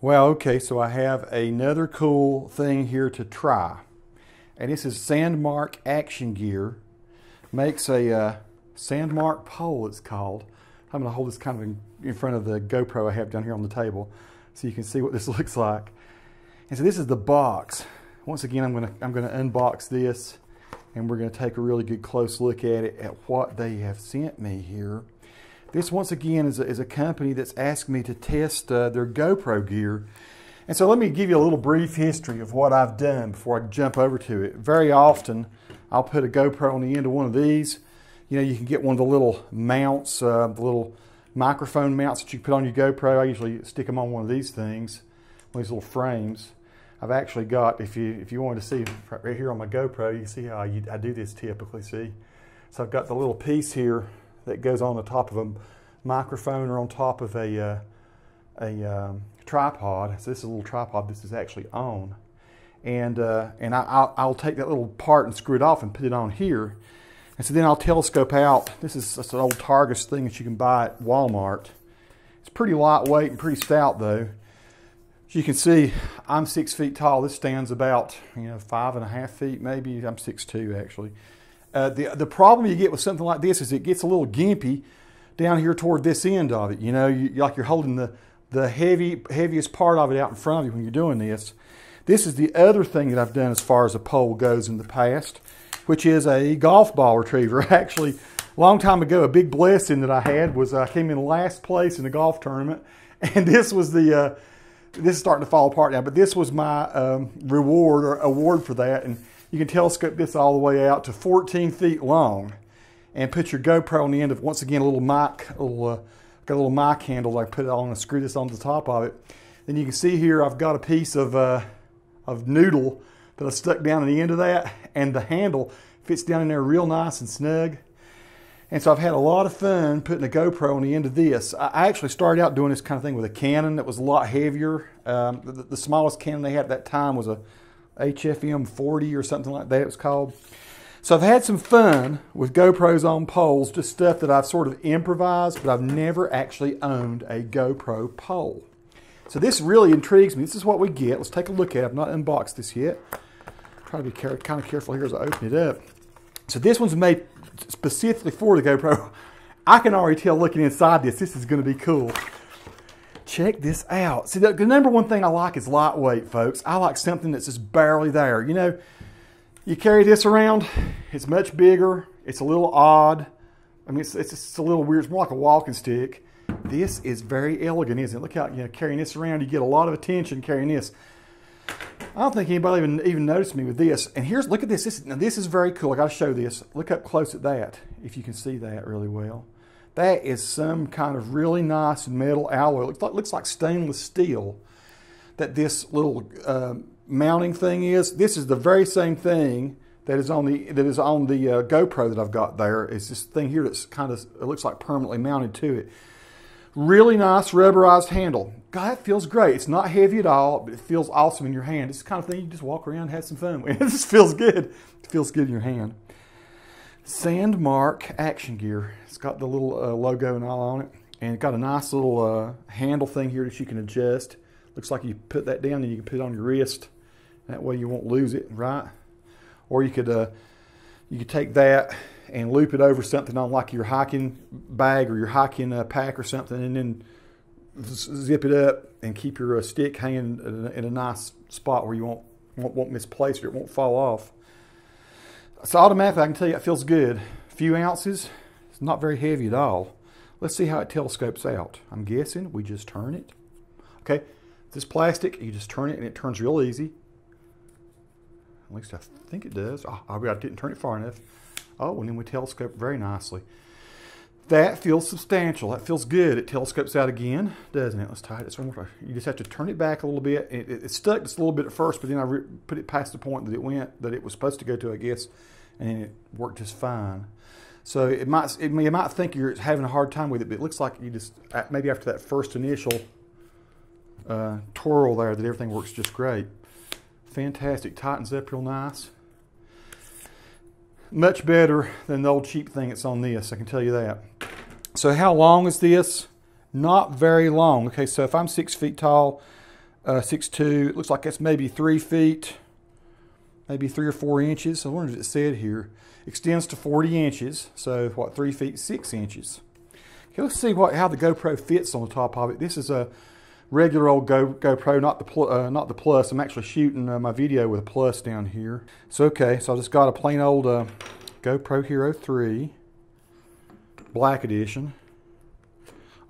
Well, okay, so I have another cool thing here to try. And this is Sandmarc Action Gear. Makes a Sandmarc pole, it's called. I'm going to hold this kind of in front of the GoPro I have down here on the table so you can see what this looks like. And so this is the box. Once again, I'm going to unbox this, and we're going to take a really good close look at it, at what they have sent me here. This, once again, is a company that's asked me to test their GoPro gear. And so let me give you a little brief history of what I've done before I jump over to it. Very often, I'll put a GoPro on the end of one of these. You know, you can get one of the little mounts, the little microphone mounts that you put on your GoPro. I usually stick them on one of these things, one of these little frames. I've actually got, if you wanted to see right here on my GoPro, you can see how I do this typically, see? So I've got the little piece here that goes on the top of a microphone or on top of a tripod. So this is a little tripod this is actually on. And I'll take that little part and screw it off and put it on here. And so then I'll telescope out. This is just an old Targus thing that you can buy at Walmart. It's pretty lightweight and pretty stout though. As you can see, I'm 6 feet tall. This stands about 5.5 feet, maybe. I'm 6'2" actually. The problem you get with something like this is it gets a little gimpy down here toward this end of it. You know, like you're holding the heaviest part of it out in front of you when you're doing this. This is the other thing that I've done as far as a pole goes in the past, which is a golf ball retriever. Actually, a long time ago, a big blessing that I had was I came in last place in the golf tournament, and this was the this is starting to fall apart now, but this was my reward or award for that. And you can telescope this all the way out to 14 feet long and put your GoPro on the end of, once again, a little mic, got a little mic handle. I put it on and screw this on the top of it. Then you can see here I've got a piece of noodle that I stuck down at the end of that, and the handle fits down in there real nice and snug. And so I've had a lot of fun putting a GoPro on the end of this. I actually started out doing this kind of thing with a Canon that was a lot heavier. The smallest Canon they had at that time was a HFM 40 or something like that it was called. So I've had some fun with GoPros on poles, just stuff that I've sort of improvised, but I've never actually owned a GoPro pole. So this really intrigues me. This is what we get. Let's take a look at it. I've not unboxed this yet. Try to be kind of careful here as I open it up. So this one's made specifically for the GoPro. I can already tell looking inside this is going to be cool. Check this out. See, the number one thing I like is lightweight, folks. I like something that's just barely there. You know, you carry this around, it's much bigger, it's a little odd. I mean, it's just a little weird. It's more like a walking stick. This is very elegant, isn't it? Look how, carrying this around, you get a lot of attention carrying this. I don't think anybody even noticed me with this. And look at this. Now this is very cool. I got to show this. Look up close at that, if you can see that really well. That is some kind of really nice metal alloy. Looks like stainless steel that this little mounting thing is. This is the very same thing that is on the GoPro that I've got there. It's this thing here that's kind of, it looks like permanently mounted to it. Really nice rubberized handle. God, that feels great. It's not heavy at all, but it feels awesome in your hand. It's the kind of thing you just walk around and have some fun with. It just feels good. It feels good in your hand. Sandmarc Action Gear. It's got the little logo and all on it. And it's got a nice little handle thing here that you can adjust. Looks like you put that down and you can put it on your wrist. That way you won't lose it, right? Or you could take that and loop it over something on like your hiking bag or your hiking pack or something, and then zip it up and keep your stick hanging in a nice spot where you won't misplace it, it won't fall off. So automatically I can tell you it feels good. A few ounces, it's not very heavy at all. Let's see how it telescopes out. I'm guessing we just turn it. Okay, this plastic, you just turn it and it turns real easy. At least I think it does. Oh, I didn't turn it far enough. Oh, and then we telescope very nicely. That feels substantial. That feels good. It telescopes out again, doesn't it? Let's tie it. You just have to turn it back a little bit. It stuck just a little bit at first, but then I put it past the point that it was supposed to go to, I guess, and it worked just fine. So you might think you're having a hard time with it, but it looks like you just, maybe after that first initial twirl there, that everything works just great. Fantastic. Tightens up real nice. Much better than the old cheap thing that's on this, I can tell you that. So how long is this? Not very long. Okay, so if I'm 6 feet tall, 6'2". It looks like that's maybe 3 feet, maybe 3 or 4 inches. I wonder if it said here. Extends to 40 inches, so what, 3 feet 6 inches. Okay, let's see how the GoPro fits on the top of it. This is a regular old GoPro, not the Plus. I'm actually shooting my video with a Plus down here. So okay, so I just got a plain old GoPro Hero3 Black Edition.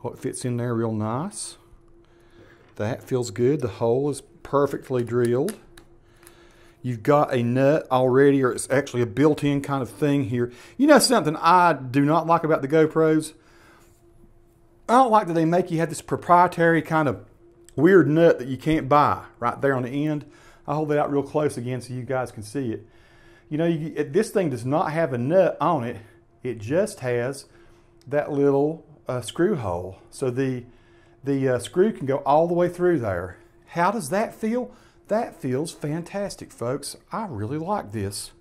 Oh, it fits in there real nice. That feels good. The hole is perfectly drilled. You've got a nut already, or it's actually a built-in kind of thing here. You know something I do not like about the GoPros? I don't like that they make you have this proprietary kind of weird nut that you can't buy right there on the end. I'll hold it out real close again so you guys can see it. You know, this thing does not have a nut on it. It just has that little screw hole. So the screw can go all the way through there. How does that feel? That feels fantastic, folks. I really like this.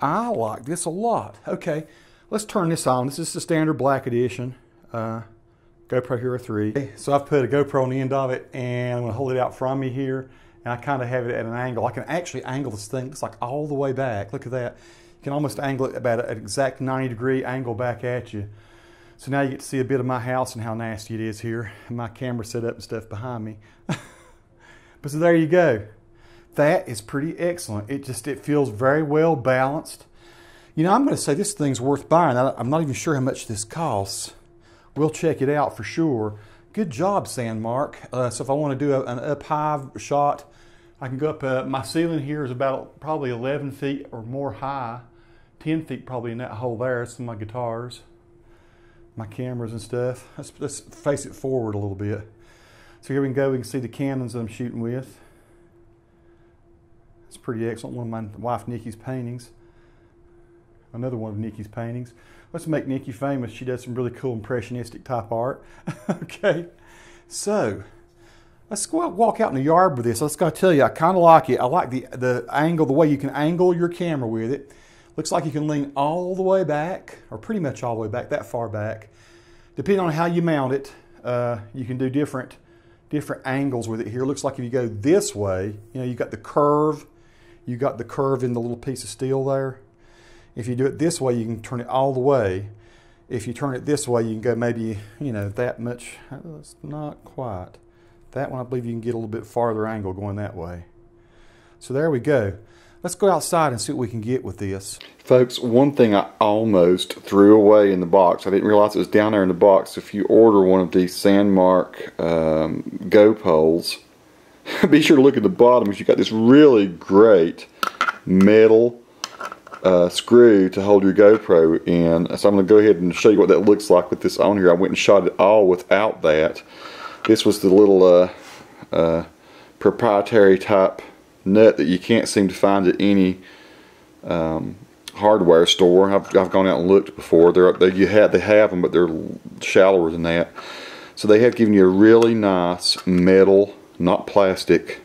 I like this a lot. Okay, let's turn this on. This is the standard Black Edition GoPro Hero 3. Okay, so I've put a GoPro on the end of it, and I'm going to hold it out from me here, and I kind of have it at an angle. I can actually angle this thing. It's like all the way back. Look at that. You can almost angle it about an exact 90-degree angle back at you. So now you get to see a bit of my house and how nasty it is here. And my camera set up and stuff behind me. But so there you go. That is pretty excellent. It feels very well balanced. You know, I'm going to say this thing's worth buying. I'm not even sure how much this costs. We'll check it out for sure. Good job, Sandmarc. So if I want to do an up-high shot, I can go up. My ceiling here is about probably 11 feet or more high. 10 feet probably in that hole there. Some of my guitars, my cameras and stuff. Let's face it forward a little bit. So here we can go. We can see the Canons that I'm shooting with. It's pretty excellent. One of my wife Nikki's paintings. Another one of Nikki's paintings. Let's make Nikki famous. She does some really cool impressionistic type art. Okay, so let's go out, walk out in the yard with this. Let's go tell you, I kind of like it. I like the angle, the way you can angle your camera with it. Looks like you can lean all the way back, or pretty much all the way back, that far back. Depending on how you mount it, you can do different angles with it here. Looks like if you go this way, you know, you got the curve. You got the curve in the little piece of steel there. If you do it this way, you can turn it all the way. If you turn it this way, you can go maybe, you know, that much. That's not quite. That one, I believe you can get a little bit farther angle going that way. So there we go. Let's go outside and see what we can get with this. Folks, one thing I almost threw away in the box, I didn't realize it was down there in the box. If you order one of these Sandmarc Go poles, be sure to look at the bottom because you got this really great metal screw to hold your GoPro in. So I'm going to go ahead and show you what that looks like with this on here. I went and shot it all without that. This was the little proprietary type nut that you can't seem to find at any hardware store. I've gone out and looked before. They have them, but they're shallower than that. So they have given you a really nice metal, not plastic,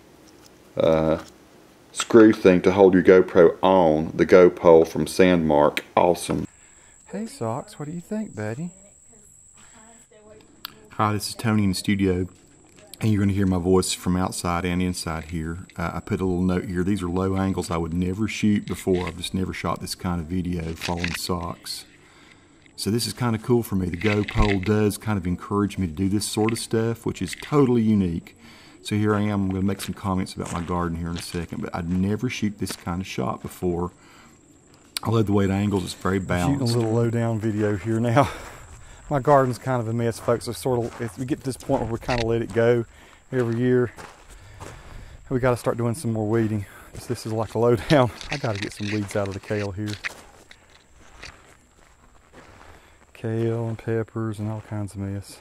screw thing to hold your GoPro on, the Go pole from Sandmarc. Awesome. Hey Socks, what do you think, buddy? Hi, this is Tony in the studio, and you're going to hear my voice from outside and inside here. I put a little note here. These are low angles I would never shoot before. I've just never shot this kind of video following Socks. So this is kind of cool for me. The Go pole does kind of encourage me to do this sort of stuff, which is totally unique. So here I am. I'm going to make some comments about my garden here in a second, but I'd never shoot this kind of shot before. I love the way it angles. It's very balanced. Shooting a little low down video here now. My garden's kind of a mess, folks. If we get to this point where we kind of let it go every year, we got to start doing some more weeding. This is like a low down. I got to get some weeds out of the kale here. Kale and peppers and all kinds of mess.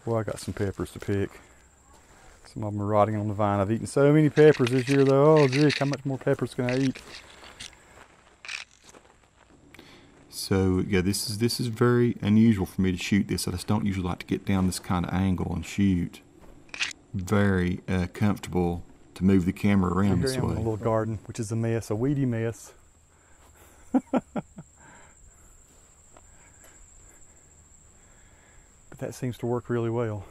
Well, I got some peppers to pick. Some of them are rotting on the vine. I've eaten so many peppers this year though. Oh gee, how much more peppers can I eat? So yeah, this is very unusual for me to shoot this. I just don't usually like to get down this kind of angle and shoot. Very comfortable to move the camera around this way. In a little garden, which is a mess, a weedy mess. but that seems to work really well.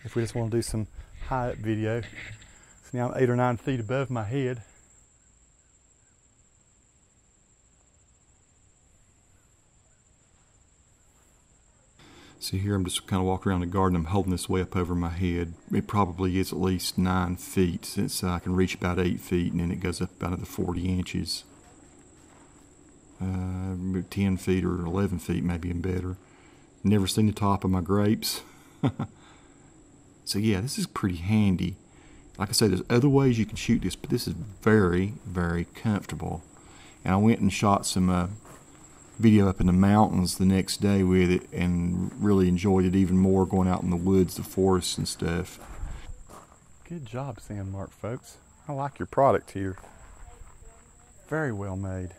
If we just want to do some high up video. So now I'm 8 or 9 feet above my head. See here, I'm just kind of walking around the garden. I'm holding this way up over my head. It probably is at least 9 feet, since I can reach about 8 feet, and then it goes up about another 40 inches. 10 feet or 11 feet, maybe even better. Never seen the top of my grapes. So yeah, this is pretty handy. Like I say, there's other ways you can shoot this, but this is very, very comfortable. And I went and shot some video up in the mountains the next day with it, and really enjoyed it even more, going out in the woods, the forests and stuff. Good job, Sandmarc, folks. I like your product here. Very well made.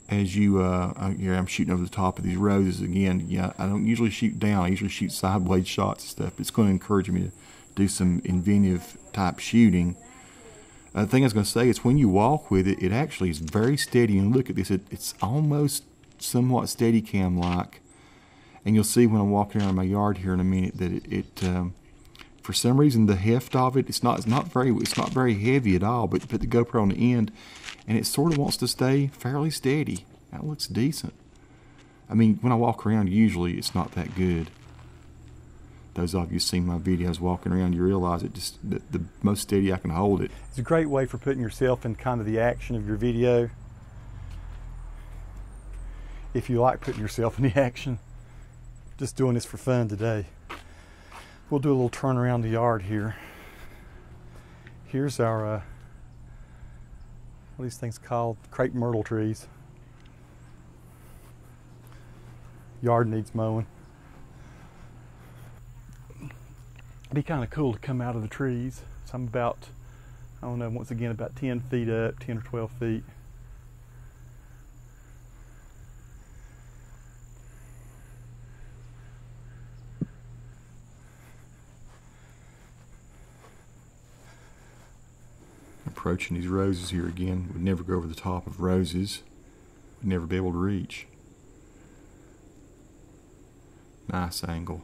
As you, here I'm shooting over the top of these roses again. Yeah, I don't usually shoot down. I usually shoot sideways shots and stuff. It's going to encourage me to do some inventive type shooting. The thing I was going to say is when you walk with it, it actually is very steady. And look at this, it's almost somewhat Steadicam-like. And you'll see when I'm walking around my yard here in a minute that for some reason the heft of it, it's not very heavy at all. But put the GoPro on the end, and it sort of wants to stay fairly steady. That looks decent. I mean, when I walk around, usually it's not that good. Those of you who've seen my videos walking around, you realize it just the most steady I can hold it. It's a great way for putting yourself in kind of the action of your video. If you like putting yourself in the action. Just doing this for fun today. We'll do a little turn around the yard here. Here's our, what are these things called? Crepe myrtle trees. Yard needs mowing. Be kind of cool to come out of the trees. So I'm about, I don't know, once again about 10 feet up, 10 or 12 feet. Approaching these roses here again. Would never go over the top of roses. Would never be able to reach. Nice angle.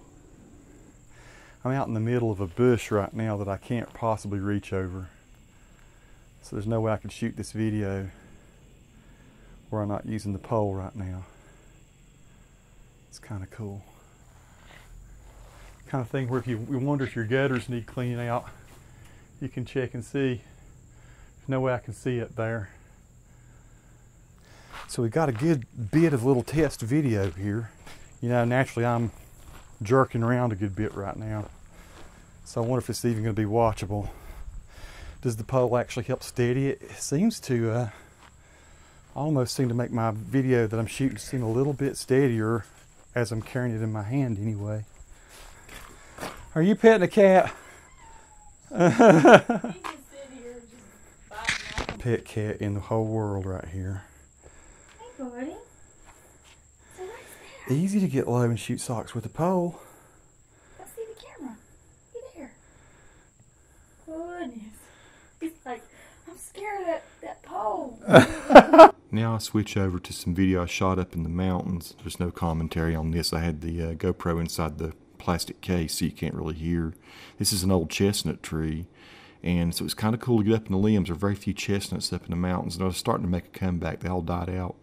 I'm out in the middle of a bush right now that I can't possibly reach over. So there's no way I could shoot this video where I'm not using the pole right now. It's kind of cool. Kind of thing where if you wonder if your gutters need cleaning out, you can check and see. There's no way I can see it there. So we got a good bit of little test video here. You know, naturally I'm jerking around a good bit right now. So I wonder if it's even going to be watchable. Does the pole actually help steady it? It seems to almost seem to make my video that I'm shooting seem a little bit steadier as I'm carrying it in my hand anyway. Are you petting a cat? Pet cat in the whole world right here. Hey, buddy. So what's that? Easy to get low and shoot socks with a pole. Let's see the camera. Be there. Goodness. He's like, I'm scared of that pole. Now I switch over to some video I shot up in the mountains. There's no commentary on this. I had the GoPro inside the plastic case so you can't really hear. This is an old chestnut tree. And so it's kind of cool to get up in the limbs. There are very few chestnuts up in the mountains, and I was starting to make a comeback. They all died out.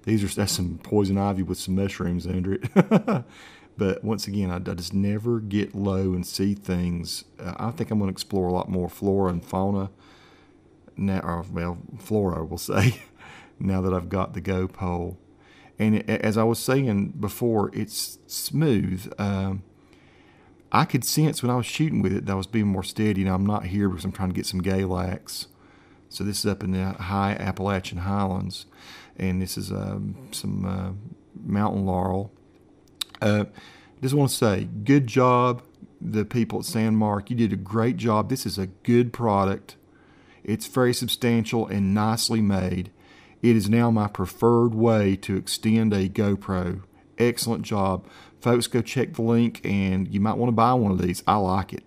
That's some poison ivy with some mushrooms under it. But once again, I just never get low and see things. I think I'm going to explore a lot more flora and fauna. Now, or, well, flora, we'll say, now that I've got the GoPro. And as I was saying before, it's smooth. I could sense when I was shooting with it that I was being more steady. Now I'm not here because I'm trying to get some galax. So this is up in the high Appalachian Highlands, and this is some mountain laurel. Just want to say, good job, the people at Sandmarc. You did a great job. This is a good product. It's very substantial and nicely made. It is now my preferred way to extend a GoPro. Excellent job. Folks, go check the link, and you might want to buy one of these. I like it.